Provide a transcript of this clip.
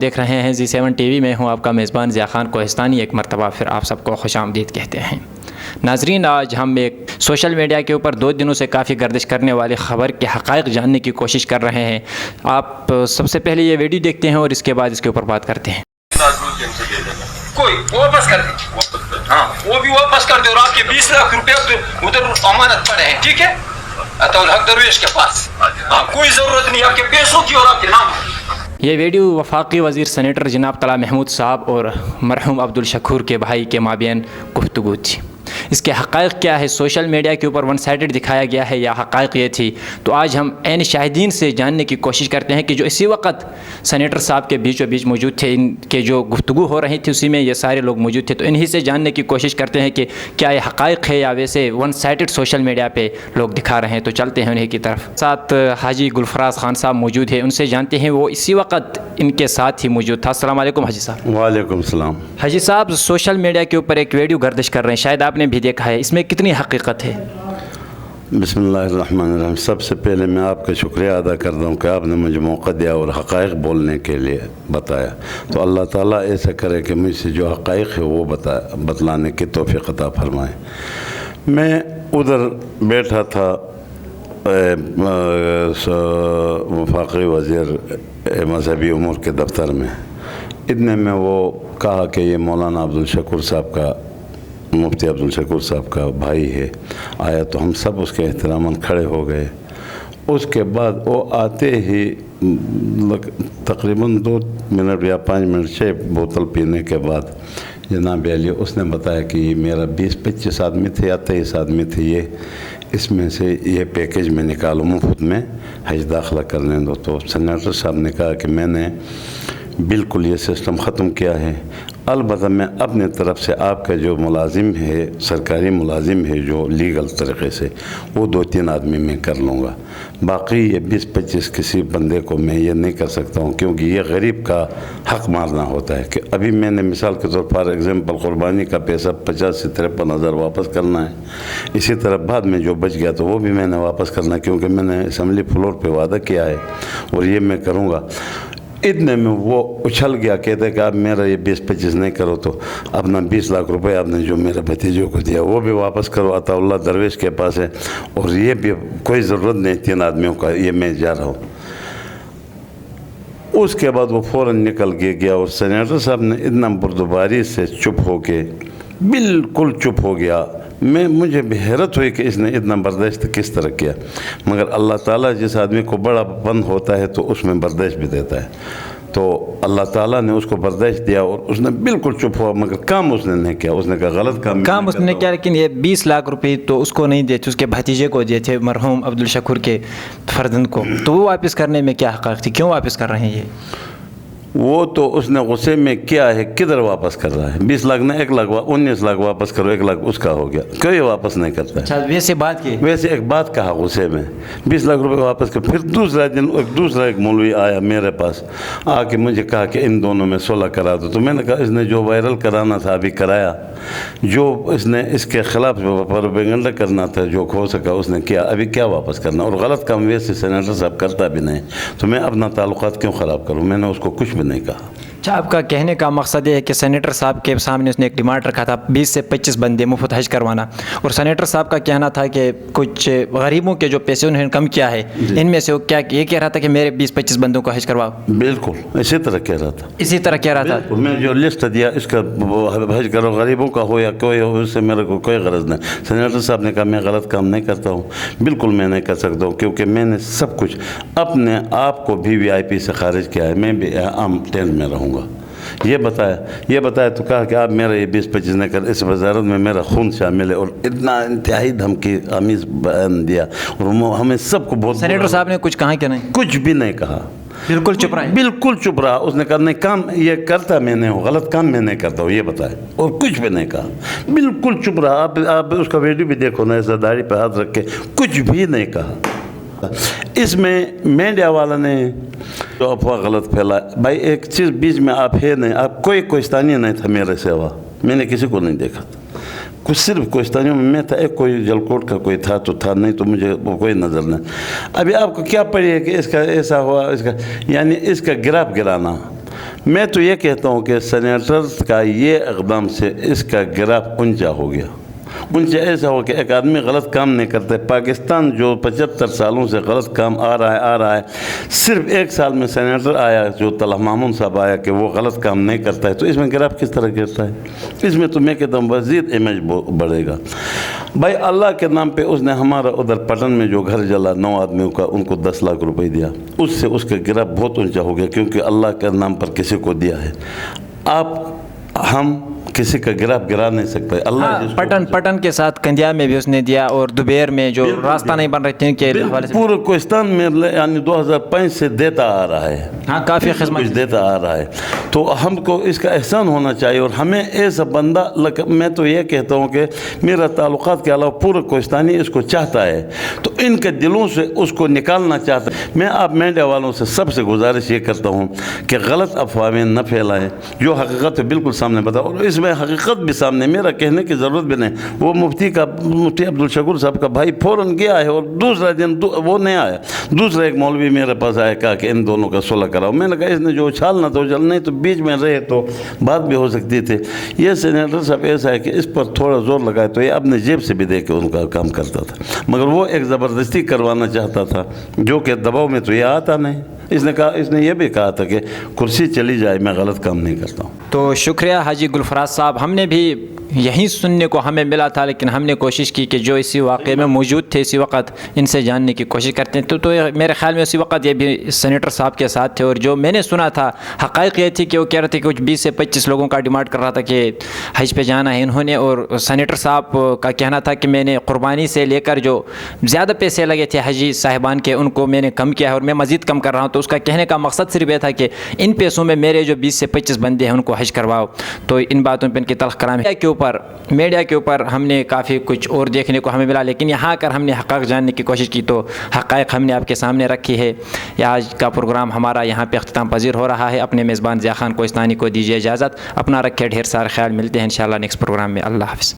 دیکھ رہے ہیں زی7 ٹی وی میں ہوں آپ کا میزبان ضیاء خان کوہستانی. ایک مرتبہ پھر آپ سب کو خوش آمدید کہتے ہیں. ناظرین، آج ہم ایک سوشل میڈیا کے اوپر 2 دنوں سے کافی گردش کرنے والی خبر کے حقائق جاننے کی کوشش کر رہے ہیں. آپ سب سے پہلے یہ ویڈیو دیکھتے ہیں اور اس کے بعد اس کے اوپر بات کرتے ہیں. کوئی واپس کر دیں، ہاں وہ بھی واپس کر دے اور آپ کے 20 لاکھ روپے ادھر امانت پڑے ہیں. ٹھیک ہے، عطا الحق درویش کے پاس. ہاں، کوئی ضرورت نہیں آپ کے پیسوں کی اور آپ کے نام. یہ ویڈیو وفاقی وزیر سینیٹر جناب طلعت محمود صاحب اور مرحوم عبدالشکور کے بھائی کے مابین گفتگو تھی. اس کے حقائق کیا ہے؟ سوشل میڈیا کے اوپر ون سائیڈڈ دکھایا گیا ہے یا حقائق یہ تھی؟ تو آج ہم عین شاہدین سے جاننے کی کوشش کرتے ہیں کہ جو اسی وقت سینیٹر صاحب کے بیچ و بیچ موجود تھے، ان کے جو گفتگو ہو رہی تھی اسی میں یہ سارے لوگ موجود تھے. تو انہی سے جاننے کی کوشش کرتے ہیں کہ کیا یہ حقائق ہے یا ویسے ون سائیڈڈ سوشل میڈیا پہ لوگ دکھا رہے ہیں. تو چلتے ہیں انہیں کی طرف. ساتھ حاجی گلفراز خان صاحب موجود ہیں، ان سے جانتے ہیں. وہ اسی وقت ان کے ساتھ ہی موجود تھا. السلام علیکم حاجی صاحب. وعلیکم السلام. حاجی صاحب، سوشل میڈیا کے اوپر ایک ویڈیو گردش کر رہے ہیں، شاید آپ نے بھی دیکھا ہے. اس میں کتنی حقیقت ہے؟ بسم اللہ الرحمن الرحیم. سب سے پہلے میں آپ کا شکریہ ادا کرتا ہوں کہ آپ نے مجھے موقع دیا اور حقائق بولنے کے لیے بتایا. تو اللہ تعالیٰ ایسا کرے کہ مجھ سے جو حقائق ہے وہ بتلانے کی توفیق عطا فرمائے. میں ادھر بیٹھا تھا وفاقی وزیر مذہبی امور کے دفتر میں. اتنے میں وہ کہا کہ یہ مولانا عبدالشکور صاحب کا، مفتی عبدالشکور صاحب کا بھائی ہے. آیا تو ہم سب اس کے احتراماً کھڑے ہو گئے. اس کے بعد وہ آتے ہی تقریباً 2 منٹ یا 5 منٹ سے بوتل پینے کے بعد جناب علی اس نے بتایا کہ یہ میرا 20-25 آدمی تھے یا 23 آدمی تھے، یہ اس میں سے یہ پیکیج میں نکالو، مفت میں حج داخلہ کرنے دو. تو سینیٹر صاحب نے کہا کہ میں نے بالکل یہ سسٹم ختم کیا ہے. البتہ میں اپنے طرف سے آپ کا جو ملازم ہے، سرکاری ملازم ہے جو لیگل طریقے سے، وہ 2-3 آدمی میں کر لوں گا. باقی یہ 20-25 کسی بندے کو میں یہ نہیں کر سکتا ہوں، کیونکہ یہ غریب کا حق مارنا ہوتا ہے. کہ ابھی میں نے مثال کے طور پر ایگزامپل قربانی کا پیسہ 50 سے 53 ہزار واپس کرنا ہے. اسی طرح بعد میں جو بچ گیا تو وہ بھی میں نے واپس کرنا ہے، کیونکہ میں نے اسمبلی فلور پہ وعدہ کیا ہے اور یہ میں کروں گا. اتنے میں وہ اچھل گیا، کہتے کہ آپ میرا یہ 20-25 نہیں کرو تو اپنا 20 لاکھ روپے آپ نے جو میرے بھتیجوں کو دیا وہ بھی واپس کرو، عطا اللہ درویش کے پاس ہے، اور یہ بھی کوئی ضرورت نہیں 3 آدمیوں کا، یہ میں جا رہا ہوں. اس کے بعد وہ فوراً نکل کے گیا اور سینیٹر صاحب نے اتنا بردباری سے چپ ہو کے بالکل چپ ہو گیا. مجھے بھی حیرت ہوئی کہ اس نے اتنا برداشت کس طرح کیا. مگر اللہ تعالیٰ جس آدمی کو بڑا پن ہوتا ہے تو اس میں برداشت بھی دیتا ہے. تو اللہ تعالیٰ نے اس کو برداشت دیا اور اس نے بالکل چپ ہوا. مگر کام اس نے نہیں کیا. اس نے کہا غلط کام اس نے کیا، لیکن یہ 20 لاکھ روپے تو اس کو نہیں دیے تھے، اس کے بھتیجے کو دیے تھے، مرحوم عبدالشکور کے فرزند کو. تو وہ واپس کرنے میں کیا حقائق تھی؟ کیوں واپس کر رہے ہیں یہ؟ وہ تو اس نے غصے میں کیا ہے، کدھر واپس کر رہا ہے. 20 لاکھ نے 1 لاکھ 19 لاکھ واپس کرو، 1 لاکھ اس کا ہو گیا، کوئی واپس نہیں کرتا ہے. اچھا، ویسے بات کی، ویسے ایک بات کہا غصے میں 20 لاکھ روپے واپس کر. پھر دوسرا دن ایک مولوی آیا میرے پاس، آ کے مجھے کہا کہ ان دونوں میں صلح کرا دو. تو میں نے کہا اس نے جو وائرل کرانا تھا ابھی کرایا، جو اس نے اس کے خلاف پروپیگنڈا کرنا تھا جو ہو سکا اس نے کیا. ابھی کیا واپس کرنا؟ اور غلط کام ویسے سینیٹر صاحب کرتا بھی نہیں، تو میں اپنا تعلقات کیوں خراب کروں؟ میں نے اس کو کچھ بھی نہیں کہا. اچھا، آپ کا کہنے کا مقصد یہ ہے کہ سینیٹر صاحب کے سامنے اس نے ایک ڈیمانڈ رکھا تھا 20 سے 25 بندے مفت حج کروانا، اور سینیٹر صاحب کا کہنا تھا کہ کچھ غریبوں کے جو پیسے انہوں نے کم کیا ہے، ان میں سے وہ کیا یہ کہہ رہا تھا کہ میرے 20-25 بندوں کو حج کرواؤ. بالکل اسی طرح کہہ رہا تھا. اسی طرح کہہ رہا تھا. میں جو لسٹ دیا اس کا حج کرو، غریبوں کا ہو یا کوئی ہو، اس سے میرے کو کوئی غرض نہیں. سینیٹر صاحب نے کہا میں غلط کام نہیں کرتا ہوں. بالکل میں نہیں کر سکتا ہوں، کیونکہ میں نے سب کچھ اپنے آپ کو بھی VIP سے خارج کیا ہے. میں بھی عام ٹینٹ میں رہوں گا. یہ بتایا تو کہا کہ آپ میرا یہ 20-25 نہیں کر. اس وزارت میں میرا خون شامل ہے، اور اتنا انتہائی دھمکی آمیز بیان دیا، اور ہمیں سب کو بہت. سینیٹر صاحب نے کچھ کہا کہ نہیں؟ کچھ بھی نہیں کہا، بالکل چپ رہا. بالکل چپ رہا. اس نے کہا نہیں کام یہ کرتا میں نے ہوں، غلط کام میں نہیں کرتا ہوں، یہ بتایا، اور کچھ بھی نہیں کہا. بالکل چپ رہا. آپ اس کا ویڈیو بھی دیکھو نا، ایسا داڑھی پہ ہاتھ رکھ کے کچھ بھی نہیں کہا. اس میں میڈیا والا نے جو افواہ غلط پھیلا. بھائی ایک چیز بیچ میں آپ ہے نہیں، آپ کوئستانی نہیں تھا میرے سوا، میں نے کسی کو نہیں دیکھا تھا. کچھ صرف کوئستانیوں میں تھا، ایک کوئی جلکوٹ کا کوئی تھا تو تھا، نہیں تو مجھے کوئی نظر نہیں. ابھی آپ کو کیا پڑی ہے کہ اس کا ایسا ہوا، اس کا یعنی اس کا گراف گرانا. میں تو یہ کہتا ہوں کہ سینیٹر کا یہ اقدام سے اس کا گراف اونچا ہو گیا. اونچا ایسا ہو کہ ایک آدمی غلط کام نہیں کرتا ہے. پاکستان جو 75 سالوں سے غلط کام آ رہا ہے, صرف 1 سال میں سینیٹر آیا جو طلحہ محمود صاحب آیا کہ وہ غلط کام نہیں کرتا ہے, تو اس میں گراف کس طرح گرتا ہے؟ اس میں تو میں کہتا ہوں مزید امیج بڑھے گا. بھائی اللہ کے نام پہ اس نے ہمارا ادھر پٹن میں جو گھر جلا 9 آدمیوں کا, ان کو 10 لاکھ روپے دیا. اس سے اس کا گراف بہت اونچا ہو گیا, کیونکہ اللہ کے نام پر کسی کو دیا ہے. ہم کسی کا گراف گرا نہیں سکتے. اللہ پٹن کے ساتھ کندیا میں بھی اس نے دیا, اور دوبیر میں جو راستہ نہیں بن رہے تھے کے حوالے سے پورے کوہستان میں یعنی 2005 سے دیتا آ رہا ہے. ہاں کافی خدمت دیتا آ رہا ہے. تو ہم کو اس کا احسان ہونا چاہیے, اور ہمیں ایسا بندہ میں تو یہ کہتا ہوں کہ میرا تعلقات کے علاوہ پورا کوہستانی اس کو چاہتا ہے, تو ان کے دلوں سے اس کو نکالنا چاہتا ہے. میں آپ میڈیا والوں سے سب سے گزارش یہ کرتا ہوں کہ غلط افواہیں نہ پھیلائیں, جو حقیقت ہے بالکل سامنے بتاؤ, اور اس میں حقیقت بھی سامنے, میرا کہنے کی ضرورت بھی نہیں. وہ مفتی عبدالشکور صاحب کا بھائی فوراً گیا ہے, اور دوسرا دن وہ نہیں آیا. دوسرا ایک مولوی میرے پاس آیا, کہا کہ ان دونوں کا صلح کراؤ. میں نے کہا اس نے جو اچھالنا تو اچھال, نہیں تو بیچ میں رہے تو بات بھی ہو سکتی تھی. یہ سینیٹر صاحب ایسا ہے کہ اس پر تھوڑا زور لگائے تو یہ اپنے جیب سے بھی دے کے ان کا کام کرتا تھا, مگر وہ ایک زبردستی کروانا چاہتا تھا, جو کہ دباؤ میں تو یہ آتا نہیں. اس نے یہ بھی کہا تھا کہ کرسی چلی جائے, میں غلط کام نہیں کرتا ہوں. تو شکریہ حاجی گلفراز صاحب, ہم نے بھی یہیں سننے کو ہمیں ملا تھا, لیکن ہم نے کوشش کی کہ جو اسی واقعے میں موجود تھے اسی وقت ان سے جاننے کی کوشش کرتے ہیں. تو میرے خیال میں اسی وقت یہ بھی سینیٹر صاحب کے ساتھ تھے, اور جو میں نے سنا تھا حقائق یہ تھی کہ وہ کہہ رہے تھے کہ کچھ 20 سے 25 لوگوں کا ڈیمانڈ کر رہا تھا کہ حج پہ جانا ہے انہوں نے, اور سینیٹر صاحب کا کہنا تھا کہ میں نے قربانی سے لے کر جو زیادہ پیسے لگے تھے حجی صاحبان کے, ان کو میں نے کم کیا ہے, اور میں مزید کم کر رہا ہوں. تو اس کا کہنے کا مقصد صرف یہ تھا کہ ان پیسوں میں میرے جو 20 سے 25 بندے ہیں ان کو حج کرواؤ. تو ان باتوں پہ ان کی تلخ کلام ہے. میڈیا کے اوپر ہم نے کافی کچھ اور دیکھنے کو ہمیں ملا, لیکن یہاں کر ہم نے حقائق جاننے کی کوشش کی تو حقائق ہم نے آپ کے سامنے رکھی ہے. آج کا پروگرام ہمارا یہاں پہ اختتام پذیر ہو رہا ہے. اپنے میزبان ضیاء خان کوہستانی کو دیجیے اجازت, اپنا رکھے ڈھیر سارے خیال. ملتے ہیں انشاءاللہ نیکسٹ پروگرام میں. اللہ حافظ.